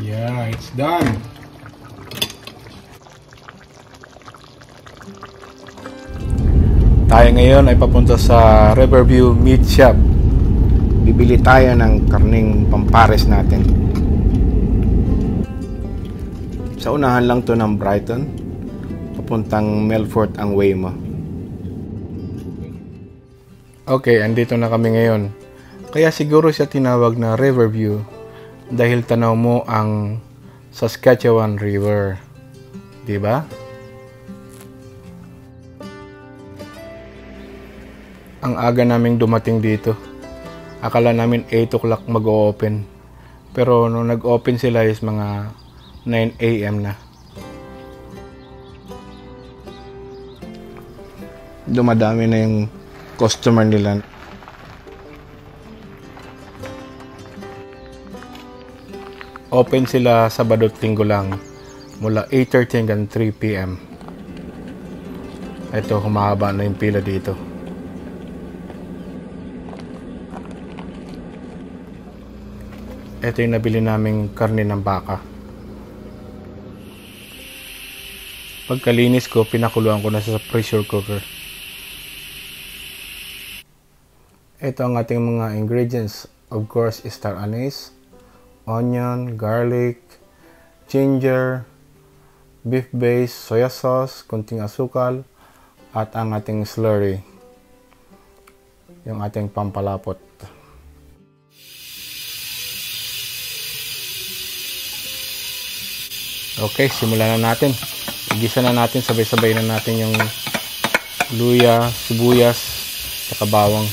Yeah, it's done. Tayo ngayon ay papunta sa Riverview Meat Shop. Bibili tayo ng karning pampares natin. Sa unahan lang to ng Brighton. Papuntang Melfort ang way mo. Okay, andito na kami ngayon. Kaya siguro siya tinawag na Riverview dahil tanaw mo ang Saskatchewan River. Diba? Ang aga naming dumating dito. Akala namin 8 o'clock mag-o-open. Pero nung nag-open sila is mga 9 AM na. Dumadami na yung customer nila. Open sila Sabado at Linggo lang mula 8:30 hanggang 3 PM. Ito, humahaba na yung pila dito. Ito yung nabili naming karne ng baka. Pagkalinis ko, pinakuluan ko na sa pressure cooker. Ito ang ating mga ingredients. Of course, star anise, onion, garlic, ginger, beef base, soya sauce, kunting asukal, at ang ating slurry. Yung ating pampalapot. Okay, simulan na natin. Igisa na natin, sabay-sabay na natin yung luya, sibuyas, saka bawang.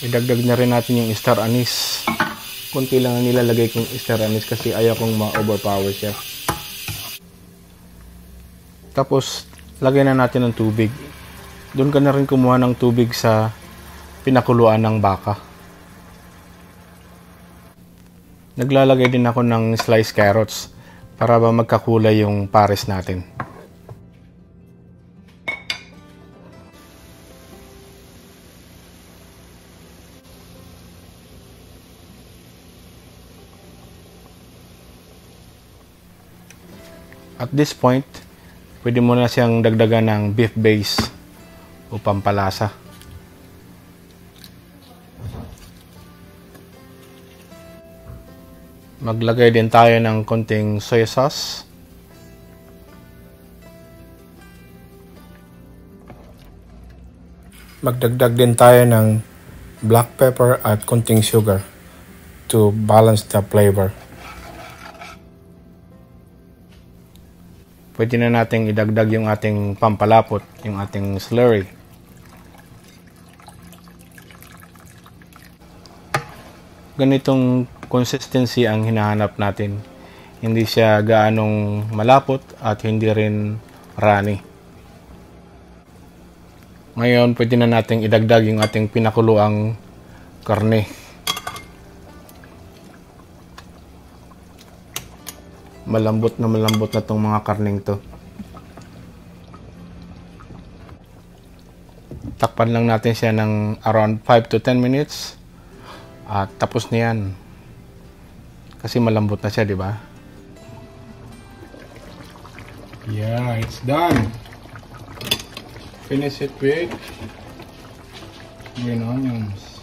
Idagdag na rin natin yung star anise. Kunti lang ang nilalagay kong star anise kasi ayaw kong ma-overpower siya. Tapos, lagay na natin ng tubig. Doon ka na rin kumuha ng tubig sa pinakuluan ng baka. Naglalagay din ako ng sliced carrots para ba magkakulay yung pares natin. At this point, pwede mo na siyang dagdagan ng beef base o pampalasa. Maglagay din tayo ng konting soy sauce. Magdagdag din tayo ng black pepper at konting sugar to balance the flavor. Pwede na nating idagdag yung ating pampalapot, yung ating slurry. Ganitong consistency ang hinahanap natin. Hindi siya gaanong malapot at hindi rin runny. Ngayon, pwede na nating idagdag yung ating pinakuluang karne. Malambot na tong mga karning to. Takpan lang natin siya ng around 5 to 10 minutes. At tapos na yan. Kasi malambot na siya, di ba? Yeah, it's done. Finish it with green onions.